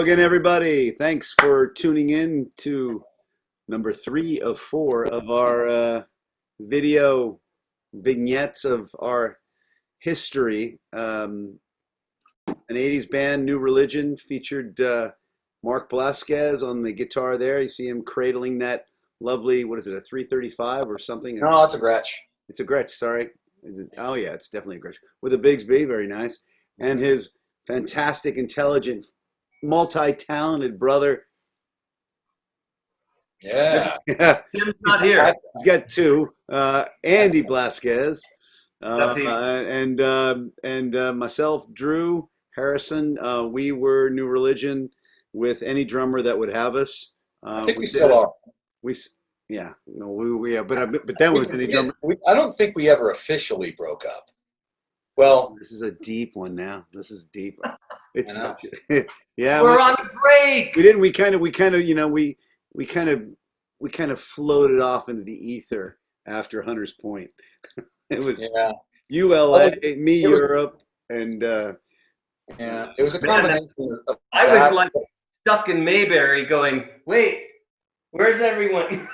again, everybody. Thanks for tuning in to number 3 of 4 of our video vignettes of our history. An 80s band, New Religion, featured Mark Blasquez on the guitar there. You see him cradling that lovely, what is it, a 335 or something? No, it's a Gretsch. It's a Gretsch, sorry. Oh, yeah, it's definitely a Gretsch. With a Bigsby, very nice. And his fantastic, intelligent, multi-talented brother. Yeah. Tim's not here. He's got 2. Andy Blasquez. And myself, Drew Harrison. We were New Religion with any drummer that would have us. I think we still are. Yeah, but then was any drummer. I don't think we ever officially broke up. Well, this is a deep one now. This is deep. It's yeah. We're on a break. We didn't. We kind of floated off into the ether after Hunter's Point. It was you LA, me Europe, and yeah, it was a combination of I was like stuck in Mayberry, going, wait, where's everyone?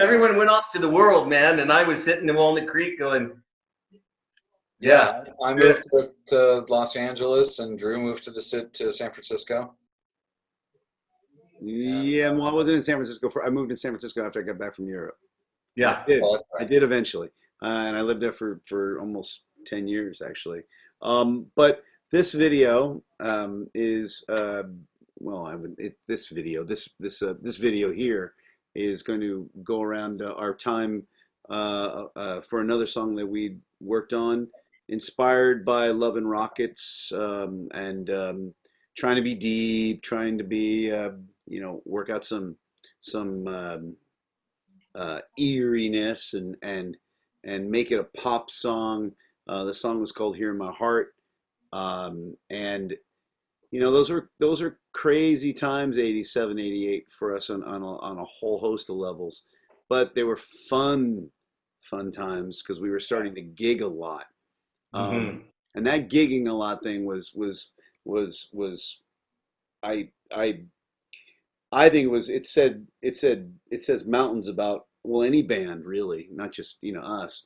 Everyone went off to the world, man, and I was sitting in Walnut Creek, going. Yeah, I moved to Los Angeles, and Drew moved to San Francisco. Yeah, well, I wasn't in San Francisco. I moved to San Francisco after I got back from Europe. Yeah, I did eventually, and I lived there for almost 10 years actually. But this video is this video here is going to go around our time for another song that we worked on. Inspired by Love and Rockets, and trying to be deep, trying to be, work out some eeriness and make it a pop song. The song was called "Here in My Heart," and those are crazy times, 87, 88 for us on a whole host of levels, but they were fun times because we were starting to gig a lot. And that gigging a lot thing was I think it says mountains about, well, any band really, not just us.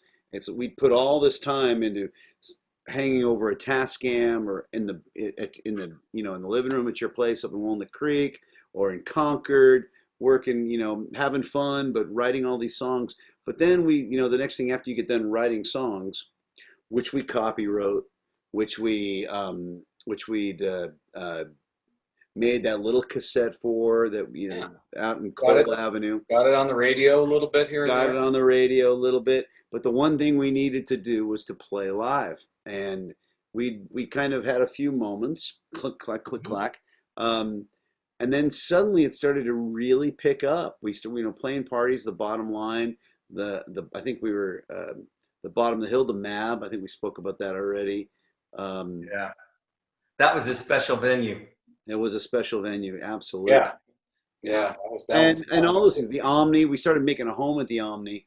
We put all this time into hanging over a Tascam or in the living room at your place up in Walnut Creek or in Concord, working, having fun, but writing all these songs. But then the next thing after you get done writing songs, which we copywrote, which we'd made that little cassette for that, out in Cole Avenue. Got it on the radio a little bit here. Got it on the radio a little bit, but the one thing we needed to do was to play live, and we kind of had a few moments, click clack, click clack, and then suddenly it started to really pick up. We started, playing parties. The Bottom Line, I think we were. The Bottom of the Hill, the MAB, I think we spoke about that already. Yeah, that was a special venue. It was a special venue, absolutely. Yeah. And all those things. The Omni, we started making a home at the Omni,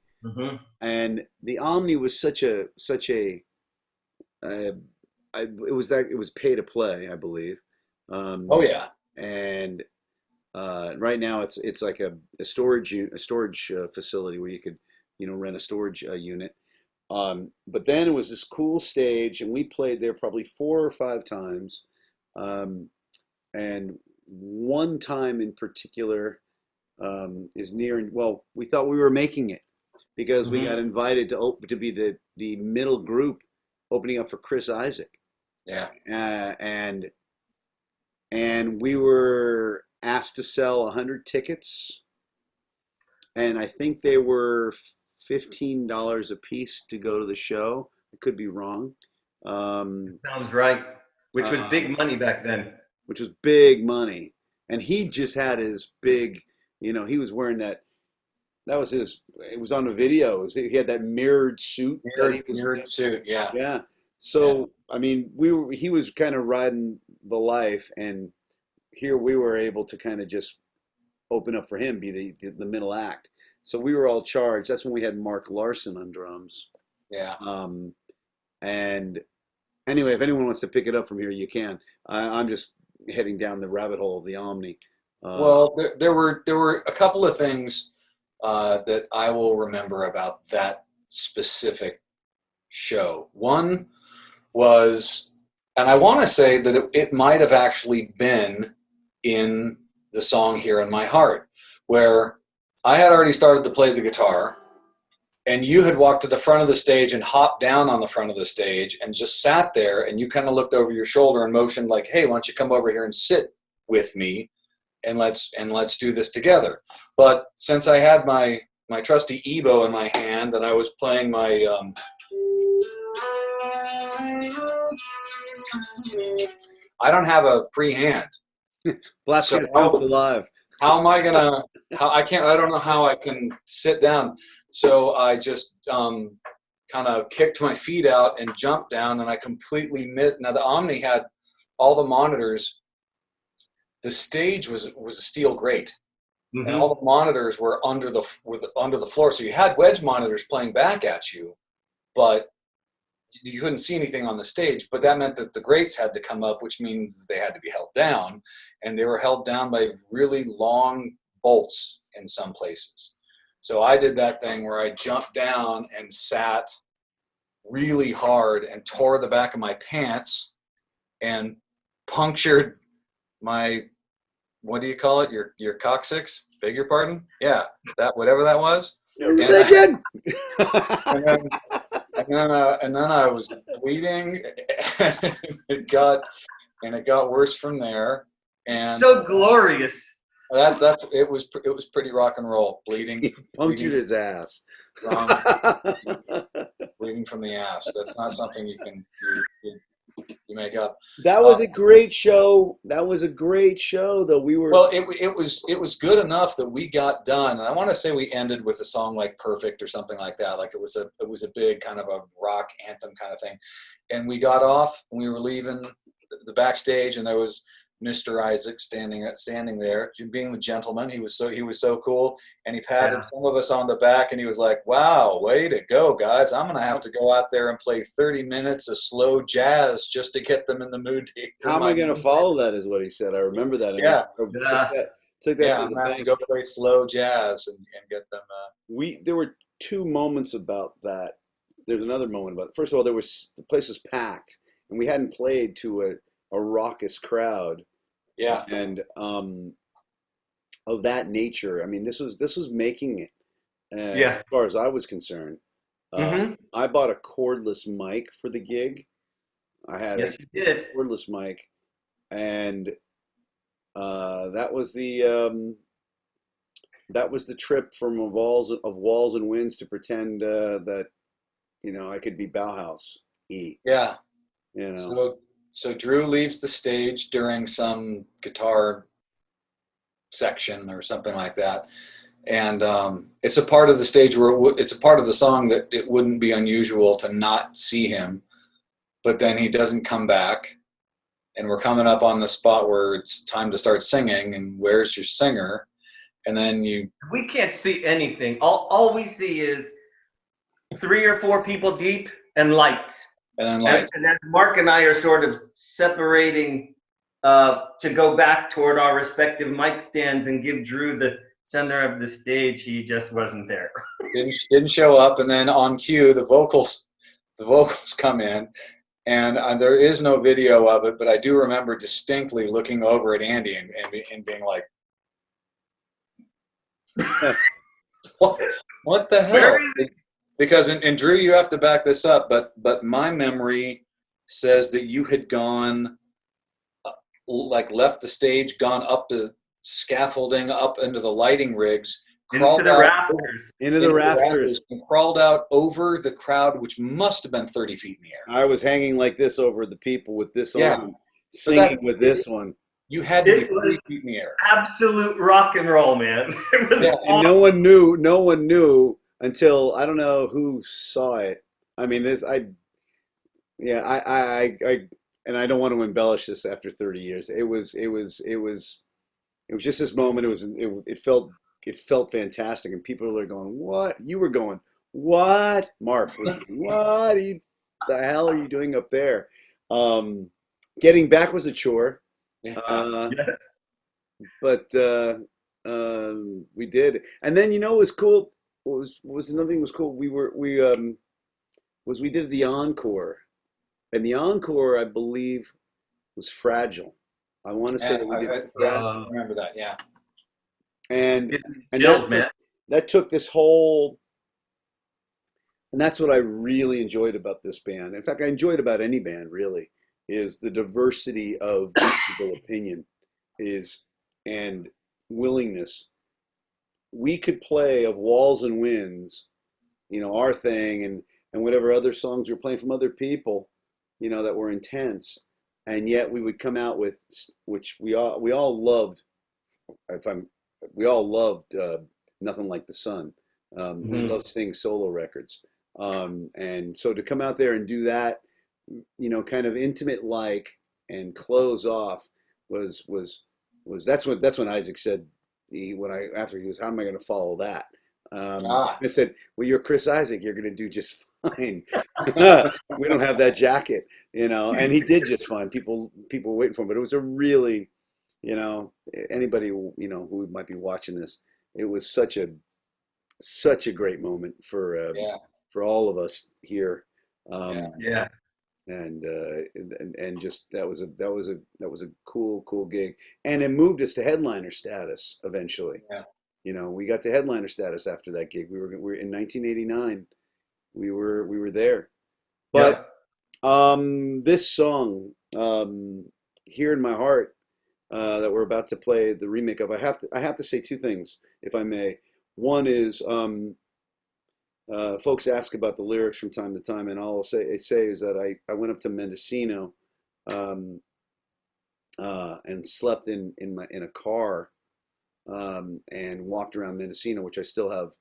and the Omni was it was pay to play, I believe. And right now it's like a storage facility where you could rent a storage unit. But then it was this cool stage, and we played there probably 4 or 5 times. And one time in particular is near. Well, we thought we were making it because we got invited to be the middle group opening up for Chris Isaak. Yeah. And we were asked to sell 100 tickets, and I think they were $15 a piece to go to the show. I could be wrong. Sounds right. Which was big money back then. Which was big money. And he just had his big, he was wearing that was his, it was on the video. He had that mirrored suit. Mirrored suit, yeah. Yeah. So, I mean, he was kind of riding the life, and here we were able to kind of just open up for him, be the middle act. So we were all charged. That's when we had Mark Larson on drums. Yeah. And anyway, if anyone wants to pick it up from here, you can. I'm just heading down the rabbit hole of the Omni. Well, there were a couple of things that I will remember about that specific show. One was, and I want to say that it might have actually been in the song Here in My Heart, where I had already started to play the guitar, and you had walked to the front of the stage and hopped down on the front of the stage and just sat there, and you kind of looked over your shoulder and motioned like, hey, why don't you come over here and sit with me, and let's do this together. But since I had my trusty EBow in my hand and I was playing my I don't have a free hand. Blasquez So alive. how am I gonna? I don't know how I can sit down. So I just kind of kicked my feet out and jumped down, and I completely missed. Now the Omni had all the monitors. The stage was a steel grate, and all the monitors were under the floor. So you had wedge monitors playing back at you, but you couldn't see anything on the stage. But that meant that the grates had to come up, which means they had to be held down, and they were held down by really long bolts in some places. So I did that thing where I jumped down and sat really hard and tore the back of my pants and punctured my, what do you call it? Your coccyx? Beg your pardon? Yeah, that, whatever that was. Religion. And then I was bleeding, and it got worse from there. And so glorious. It was pretty rock and roll. Bleeding, Punctured his ass. Bleeding from the ass. That's not something you make up. That was a great show. That was a great show, though. Well, it was good enough that we got done. And I want to say we ended with a song like "Perfect" or something like that. Like it was a big kind of a rock anthem kind of thing. And we got off, and we were leaving the backstage, and there was Mr. Isaac standing there, being the gentleman. He was so cool, and he patted some of us on the back, and he was like, "Wow, way to go, guys! I'm gonna have to go out there and play 30 minutes of slow jazz just to get them in the mood." How am I going to follow that? Is what he said. I remember that. Yeah. Took that to the I'm bank. to go play slow jazz and get them. There were two moments about that. There's another moment about it. First of all, the place was packed, and we hadn't played to a raucous crowd. Yeah. And of that nature. I mean, this was making it. As far as I was concerned. I bought a cordless mic for the gig. I had you did. Cordless mic, and that was the trip from walls and winds to pretend that I could be Bauhaus. Yeah. So Drew leaves the stage during some guitar section or something like that, and it's a part of the stage where it's a part of the song that it wouldn't be unusual to not see him, but then he doesn't come back, and we're coming up on the spot where it's time to start singing, and where's your singer? And then we can't see anything. All we see is 3 or 4 people deep and lights. And then lights. And as Mark and I are sort of separating to go back toward our respective mic stands and give Drew the center of the stage, he just wasn't there. Didn't show up, and then on cue the vocals come in, and there is no video of it, but I do remember distinctly looking over at Andy and being like, what the hell? Because, and Drew, you have to back this up, but my memory says that you had gone, left the stage, gone up the scaffolding, up into the lighting rigs, into the rafters, and crawled out over the crowd, which must have been 30 feet in the air. I was hanging like this over the people with this on, singing with this one. You had to be 30 feet in the air. Absolute rock and roll, man. It was awesome. And no one knew until I don't know who saw it. I mean, I and I don't want to embellish this after 30 years. It was just this moment. It felt fantastic, and people are going, "What?" You were going, "What?" Mark was going, "What the hell are you doing up there?" Getting back was a chore. Yeah. But we did, and then what was cool was another thing was cool. We did the encore, and the encore I believe was Fragile. I want to say that we did Fragile. I remember that. Yeah. And Chills, man. that took this whole, and that's what I really enjoyed about this band. In fact, I enjoyed about any band really, is the diversity of musical opinion and willingness. We could play of Walls and Winds, our thing, and whatever other songs we were playing from other people, that were intense, and yet we would come out with, which we all loved. We all loved Nothing Like the Sun. We loved Sting's solo records, and so to come out there and do that, kind of intimate and close off was that's when Isaac said, after he was, how am I going to follow that? I said, well, you're Chris Isaac, you're going to do just fine. We don't have that jacket, and he did just fine. People were waiting for him, but it was a really, anybody, who might be watching this, it was such a great moment for all of us here. And just that was a cool gig, and it moved us to headliner status eventually. We got to headliner status after that gig. We were in 1989. We were there, but this song, Here in My Heart, that we're about to play the remake of, I have to say two things, if I may. One is, folks ask about the lyrics from time to time, and all I'll say is that I went up to Mendocino and slept in a car and walked around Mendocino, which I still have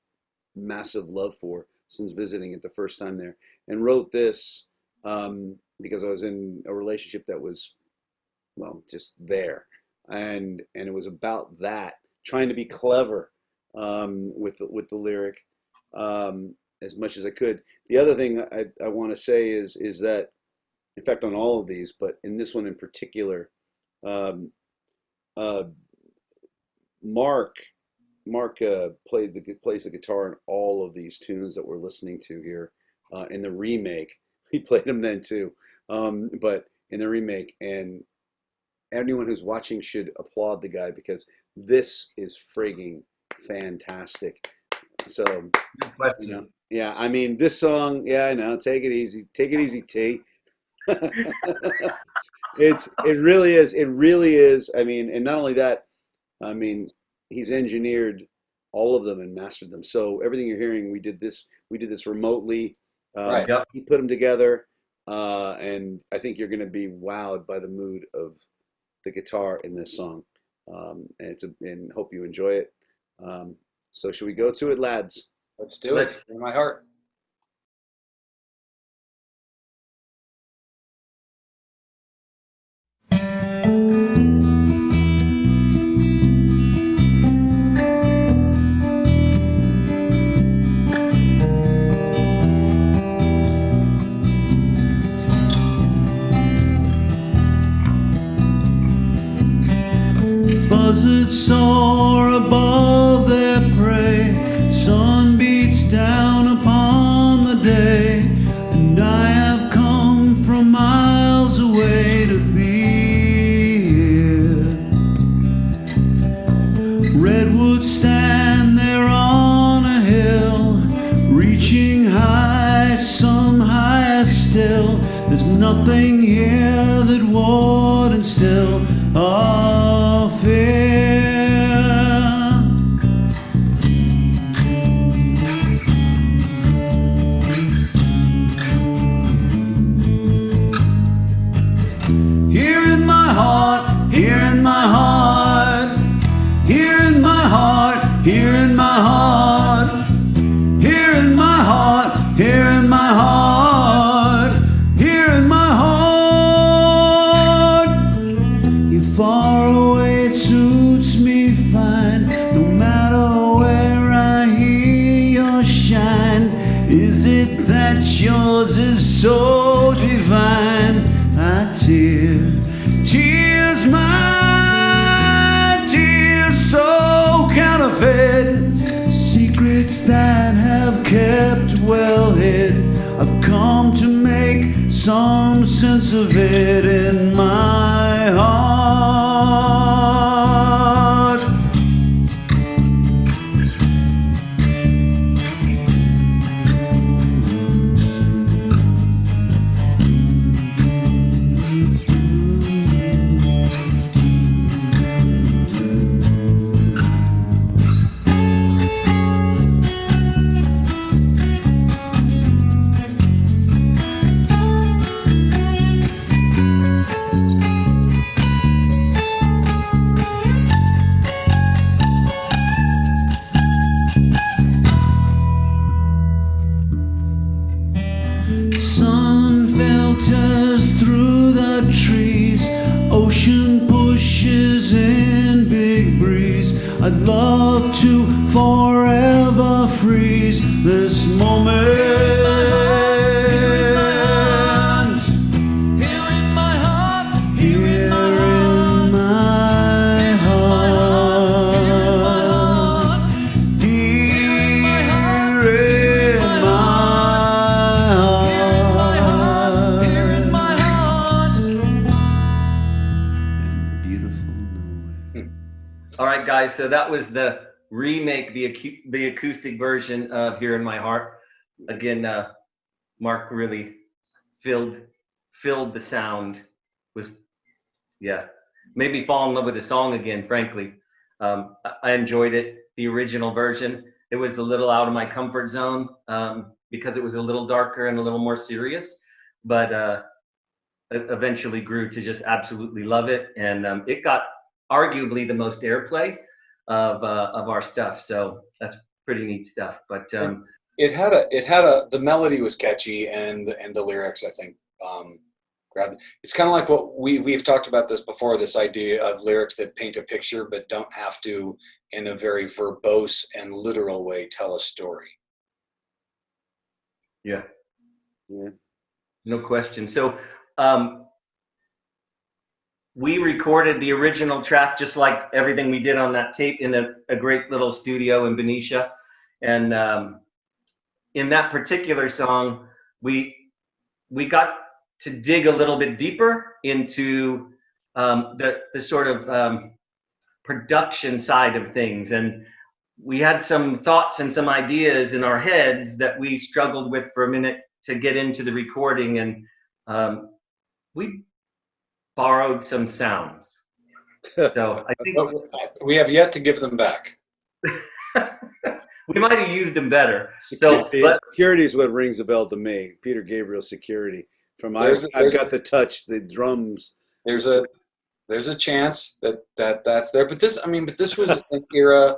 massive love for since visiting it the first time there, and wrote this because I was in a relationship that was, well, just there, and it was about that, trying to be clever with the lyric. As much as I could. The other thing I want to say is that, in fact, on all of these, but in this one in particular, Mark plays the guitar in all of these tunes that we're listening to here in the remake. He played them then too, but in the remake, and anyone who's watching should applaud the guy because this is frigging fantastic. So, yeah, I mean, this song, I know, take it easy, T. It really is. I mean, and not only that, I mean, he's engineered all of them and mastered them. So everything you're hearing, we did this remotely. Right. Yep. He put them together, and I think you're going to be wowed by the mood of the guitar in this song, and hope you enjoy it. So should we go to it, lads? Let's do it. In my heart. Buzzards soar above their prey, sun beats down upon the day, and I have come from miles away to be here. Redwoods stand there on a hill, reaching high, some higher still. There's nothing here that would instill a fear. Here in my heart, here in my heart, here in my heart, here in my heart, here in my heart, here in my heart, here in my heart. You're far away, it suits me fine, no matter where I hear your shine. Is it that yours is so divine? I tear tears, my tears, so counterfeit. Secrets that have kept well hid. I've come to make some sense of it in my heart. Sun filters through the trees, ocean pushes in big breeze. I'd love to forever freeze this moment. Here in my heart, here in my heart, here in my heart, here in my heart. Beautiful nowhere. All right, guys. So that was the remake, the acoustic version of "Here in My Heart." Again, Mark really filled the sound. Made me fall in love with the song again. Frankly, I enjoyed it. The original version. It was a little out of my comfort zone because it was a little darker and a little more serious, but it eventually grew to just absolutely love it, and it got arguably the most airplay of our stuff. So that's pretty neat stuff. But the melody was catchy, and the lyrics, I think, grabbed. It's kind of like what we've talked about this before, this idea of lyrics that paint a picture but don't have to, in a very verbose and literal way, tell a story. Yeah. Yeah. No question. So we recorded the original track, just like everything we did on that tape, in a great little studio in Benicia. And in that particular song, we got to dig a little bit deeper into the sort of production side of things. And we had some thoughts and some ideas in our heads that we struggled with for a minute to get into the recording. And we borrowed some sounds. So I think we have yet to give them back. we might have used them better. Security is what rings a bell to me. Peter Gabriel Security. I've got the touch, the drums. There's a chance that's there, but this was an era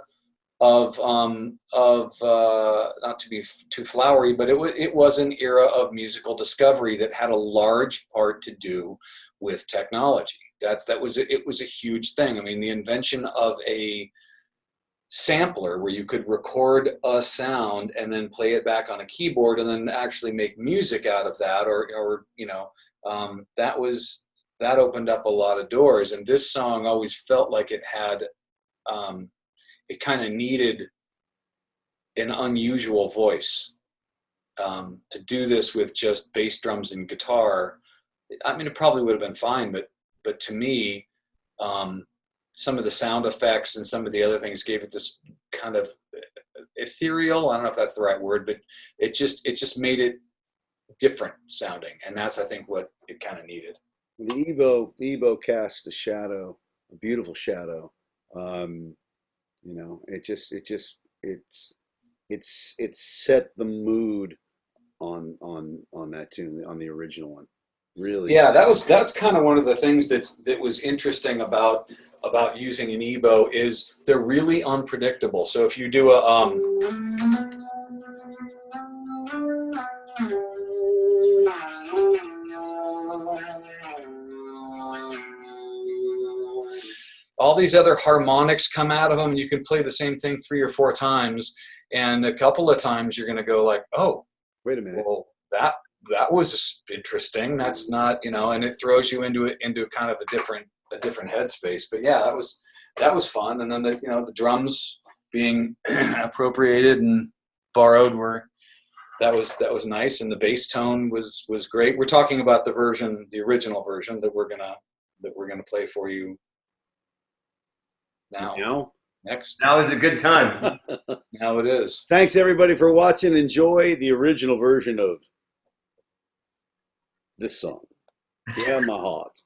of not to be too flowery, but it was an era of musical discovery that had a large part to do with technology. It was a huge thing. I mean, the invention of a sampler where you could record a sound and then play it back on a keyboard and then actually make music out of that, or that opened up a lot of doors. And this song always felt like it had it kind of needed an unusual voice to do this with just bass drums and guitar. I mean, it probably would have been fine, but to me, some of the sound effects and some of the other things gave it this kind of ethereal, I don't know if that's the right word, but it just made it different sounding. And that's, I think, what it kind of needed. The Evo cast a shadow, a beautiful shadow. It set the mood on that tune, on the original one. Really? Yeah, that's kind of one of the things that was interesting about using an Evo is they're really unpredictable. So if you do all these other harmonics come out of them, and you can play the same thing 3 or 4 times, and a couple of times you're going to go like, oh, wait a minute, well, that that was interesting. That's not, and it throws you into kind of a different headspace. But yeah, that was fun. And then the drums being appropriated and borrowed that was nice. And the bass tone was great. We're talking about the original version that we're gonna play for you now. Next. Now is a good time. Now it is. Thanks everybody for watching. Enjoy the original version of this song. Yeah, my heart.